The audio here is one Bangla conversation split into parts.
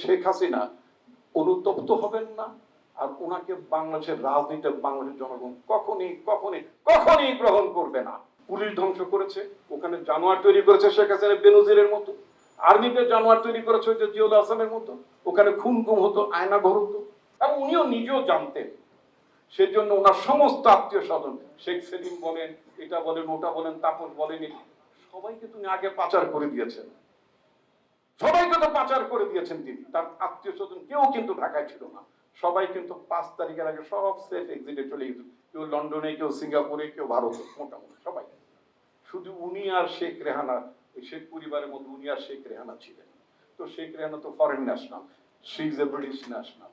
শেখ হাসিনা অনুতপ্ত হবেন না, আর ওনাকে বাংলাদেশের রাজনীতি বাংলাদেশের জনগণ কখনই গ্রহণ করবে না। পুলিশ ধ্বংস করেছে, ওখানে জানোয়ার তৈরি করেছে শেখ হাসিনা বেনজিরের মতো, আর্মিতে জানোয়ার তৈরি করেছে ওই যে জিয়াউল হাসানের মতো, ওখানে খুন গুম হতো, আয়না ঘর হতো, এবং উনিও নিজেও জানতেন। সেজন্য ওনার সমস্ত আত্মীয় স্বজন, শেখ সেলিম বলেন, এটা বলেন, ওটা বলেন, তাপস বলেন, সবাইকে তুমি আগে পাচার করে দিয়েছেন, সবাইকে তো পাচার করে দিয়েছেন তিনি। তার আত্মীয় স্বজন কেউ কিন্তু ঢাকায় ছিল না, সবাই কিন্তু 5 তারিখের আগে সব সেফ এক্সিটে চলে গেছে, কেউ লন্ডনে, কেউ সিঙ্গাপুরে, কেউ ভারতে, মোটামুটি সবাই। শুধু উনি আর শেখ রেহানা, শেখ পরিবারের মধ্যে উনি আর শেখ রেহানা ছিলেন। তো শেখ রেহানা তো foreign national, she is a British national.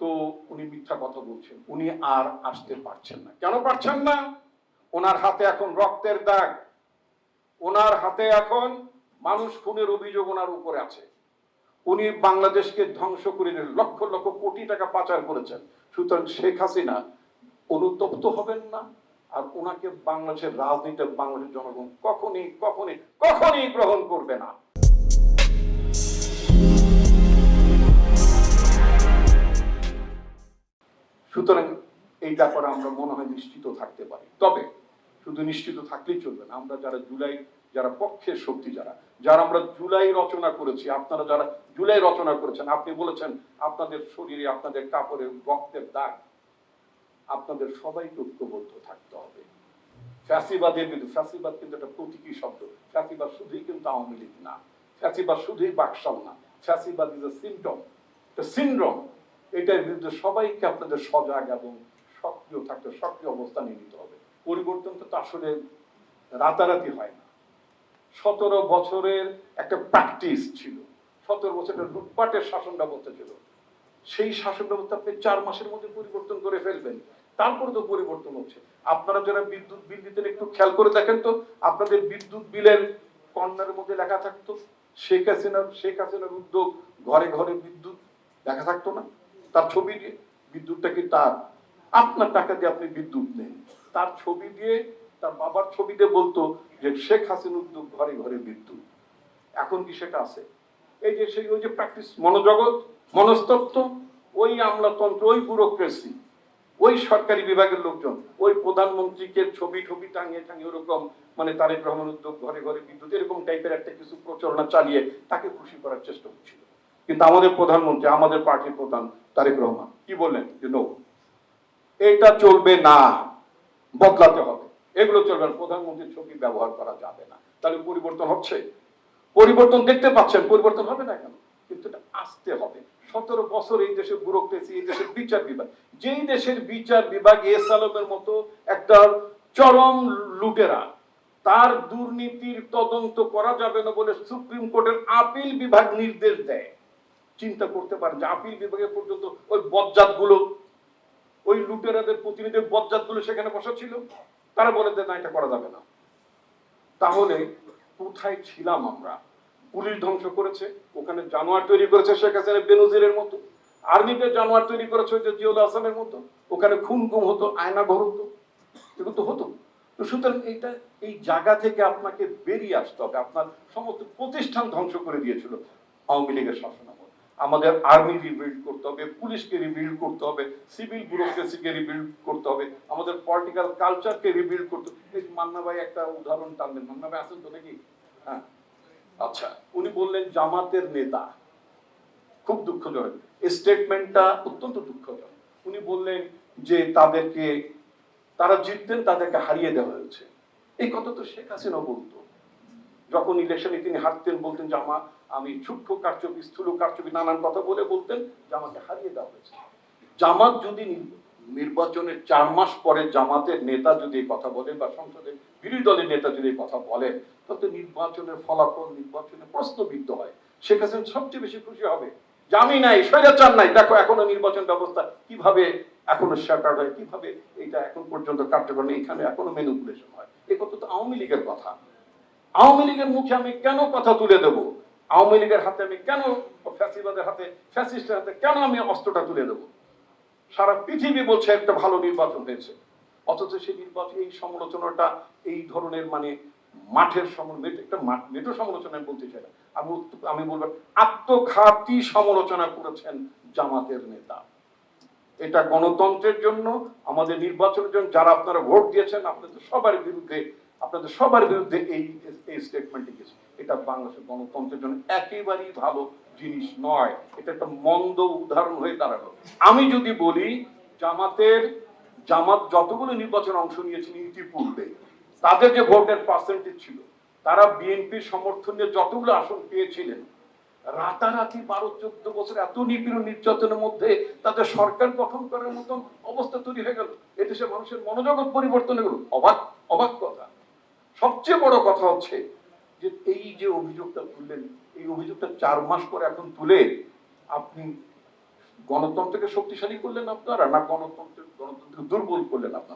তো উনি মিথ্যা কথা বলছেন, উনি আর আসতে পারছেন না। কেন পারছেন না? ওনার হাতে এখন রক্তের দাগ, ওনার হাতে এখন মানুষ খুনের অভিযোগ ওনার উপরে আছে। উনি বাংলাদেশকে ধ্বংস করে লক্ষ লক্ষ কোটি টাকা পাচার করেছেন। সুতরাং শেখ হাসিনা অনুতপ্ত হবেন না, আর ওনাকে বাংলাদেশের রাজনীতি বাংলাদেশের জনগণ কখনই গ্রহণ করবে না। সুতরাং এই ব্যাপারে আমরা মনে হয় নিশ্চিত থাকতে পারি। তবে শুধু নিশ্চিত থাকলেই চলবে না। আমরা যারা পক্ষের শক্তি, যারা আমরা জুলাই রচনা করেছি, আপনারা যারা জুলাই রচনা করেছেন, আপনি বলেছেন আপনাদের শরীরে, আপনাদের কাপড়ে রক্তের দাগ, আপনাদের সবাইকে ঐক্যবদ্ধ থাকতে হবে। ফ্যাসিবাদের বিরুদ্ধে, ফ্যাসিবাদ কিন্তু একটা প্রতীকী শব্দ, ফ্যাসিবাদ শুধুই কিন্তু আওয়ামী লীগ না, ফ্যাসিবাদ শুধুই বাকশাল না, ফ্যাসিবাদ ইজ এ সিম্পটম, একটা সিনড্রোম। এটার বিরুদ্ধে সবাইকে আপনাদের সজাগ এবং সক্রিয় থাকতে, সক্রিয় অবস্থানে নিতে হবে। পরিবর্তন তো আসলে রাতারাতি হয় না। 17 বছরের একটা প্র্যাকটিস ছিল, 17 বছরের লুটপাটের শাসন ব্যবস্থা ছিল, সেই শাসন ব্যবস্থা আপনি 4 মাসের মধ্যে পরিবর্তন করে ফেলবেন, তারপরে তো পরিবর্তন হচ্ছে। আপনারা যারা বিদ্যুৎ বিল দিতেন একটু খেয়াল করে দেখেন তো, আপনাদের বিদ্যুৎ বিলের কর্নারের মধ্যে লেখা থাকতো শেখ হাসিনার উদ্যোগ, ঘরে ঘরে বিদ্যুৎ, লেখা থাকতো না? তার ছবি দিয়ে, বিদ্যুৎটা কি তার, আপনার টাকা দিয়ে আপনি বিদ্যুৎ নেন, তার ছবি দিয়ে, তার বাবার ছবি দিয়ে বলতো যে শেখ হাসিনার উদ্যোগ, ঘরে ঘরে বিদ্যুৎ। এখন কি সেটা আছে? এই যে সেই ওই যে প্র্যাকটিস, মনোজগৎ, মনস্তত্ত্ব, ওই আমলাতন্ত্র, ওই ব্যুরোক্রেসি, ওই সরকারি বিভাগের লোকজন, ওই প্রধানমন্ত্রীকে ছবি টাঙিয়ে ওরকম, মানে তারেক রহমান উদ্যোগ, ঘরে ঘরে বিদ্যুৎ, এরকম টাইপের একটা কিছু প্রচারণা চালিয়ে তাকে খুশি করার চেষ্টা হচ্ছিল। কিন্তু আমাদের প্রধানমন্ত্রী, আমাদের পার্টির প্রধান তারেক রহমান কি বললেন? যে নো, এটা চলবে না, বদলাতে হবে, এগুলো চলবে না, প্রধানমন্ত্রীর ছবি ব্যবহার করা যাবে না। তাহলে পরিবর্তন হচ্ছে, পরিবর্তন দেখতে পাচ্ছেন, পরিবর্তন হবে না কেন? কিন্তু এটা আসতে হবে। 17 বছর এই দেশে ব্যুরোক্রেসি, এই দেশের বিচার বিভাগ, যেই দেশের বিচার বিভাগ এস আলমের মতো একটা চরম লুটেরা, তার দুর্নীতির তদন্ত করা যাবে না বলে সুপ্রিম কোর্টের আপিল বিভাগ নির্দেশ দেয়। চিন্তা করতে পারেন যে আপিল বিভাগে পর্যন্ত ওই বজ্জাতগুলো, ওই লুটেরাদের প্রতিনিধির বজ্জাতগুলো সেখানে বসা ছিল, তারা বলে যে না, এটা করা যাবে না। তাহলে কোথায় ছিলাম আমরা? পুলিশ ধ্বংস করেছে, ওখানে জানোয়ার তৈরি করেছে শেখ হাসিনা বেনজিরের মতো, আর্মিতে জানোয়ার তৈরি করেছে ওই যে জিয়াউল হাসানের মতো, ওখানে খুন গুম হতো, আয়না ঘর হতো, এগুলো তো হতো। তো সুতরাং এই জায়গা থেকে আপনাকে বেরিয়ে আসতে হবে। আপনার সমস্ত প্রতিষ্ঠান ধ্বংস করে দিয়েছিল আওয়ামী লীগের শাসনামল। আমাদের আর্মি রিবিল্ড করতে হবে, পুলিশকে রিবিল্ড করতে হবে, সিভিল ব্যুরোক্রেসিকে রিবিল্ড করতে হবে, আমাদের পলিটিক্যাল কালচারকে রিবিল্ড করতে হবে। এই মান্না ভাই একটা উদাহরণ টানলেন, মান্না ভাই আছেন তো নাকি? হ্যাঁ, আচ্ছা, উনি বললেন জামাতের নেতা, খুব দুঃখজনক স্টেটমেন্টটা, অত্যন্ত দুঃখজনক। উনি বললেন যে তারা জিততেন, তাদেরকে হারিয়ে দেওয়া হয়েছে। এই কথা তো শেখ হাসিনা বলতো, যখন ইলেকশনে তিনি হারতেন বলতেন যে আমি সূক্ষ্ম কারচুপি, স্থূল কারচুপি, নানান কথা বলে বলতেন যে আমাকে হারিয়ে দেওয়া হয়েছে। জামাত যদি নির্বাচনের 4 মাস পরে জামাতের নেতা যদি কথা বলেন, বা সংসদের বিরোধী দলের নেতা যদি কথা বলেন, তাহলে নির্বাচনের ফলাফল, নির্বাচনের প্রশ্নবিদ্ধ হয়। শেখ হাসিনা সবচেয়ে বেশি খুশি হবে যে আমি নাই, স্বৈরাচার নাই, দেখো এখনো নির্বাচন ব্যবস্থা কিভাবে এখনো শাটার্ড হয়, কিভাবে এটা এখন পর্যন্ত কার্যকর নেই, এখানে এখনো ম্যানিপুলেশন হয়। এই কথা তো আওয়ামী লীগের কথা। আওয়ামী লীগের মুখে আমি কেন কথা তুলে দেব? আওয়ামী লীগের হাতে আমি কেন, ফ্যাসিবাদের হাতে, ফ্যাসিস্টের হাতে কেন আমি অস্ত্রটা তুলে দেব? সারা পৃথিবী বলছে একটা ভালো নির্বাচন হয়েছে, অথচ সেই নির্বাচন, এই সমালোচনাটা, এই ধরনের মানে মাঠের একটা মেটো সমালোচনা আমি বলতে চাই না, আমি বলবো আত্মঘাতী সমালোচনা করেছেন জামাতের নেতা। এটা গণতন্ত্রের জন্য, আমাদের নির্বাচনের জন্য যারা আপনারা ভোট দিয়েছেন আপনাদের সবার বিরুদ্ধে এই স্টেটমেন্টটি গেছে। এটা বাংলাদেশের গণতন্ত্রের জন্য একেবারেই ভালো জিনিস নয়। এটা একটা মন্দ উদাহরণ হয়ে দাঁড়ালো। আমি যদি বলি জামাত যতগুলো নির্বাচনে অংশ নিয়েছেন ইতিপূর্বে, তাদের যে ভোটের পার্সেন্টেজ ছিল, তারা বিএনপির সমর্থন নিয়ে যতগুলো আসন পেয়েছিলেন, রাতারাতি 12-14 বছর এত নিপীড়ন নির্যাতনের মধ্যে তাদের সরকার গঠন করার মতন অবস্থা তৈরি হয়ে গেল। এদেশে মানুষের মনোজগৎ পরিবর্তন হয়ে গেল। অবাক অবাক কথা। সবচেয়ে বড় কথা হচ্ছে যে এই যে অভিযোগটা তুললেন, এই অভিযোগটা 4 মাস পরে এখন তুলে আপনি গণতন্ত্রকে শক্তিশালী করলেন আপনারা, না গণতন্ত্রকে দুর্বল করলেন আপনারা?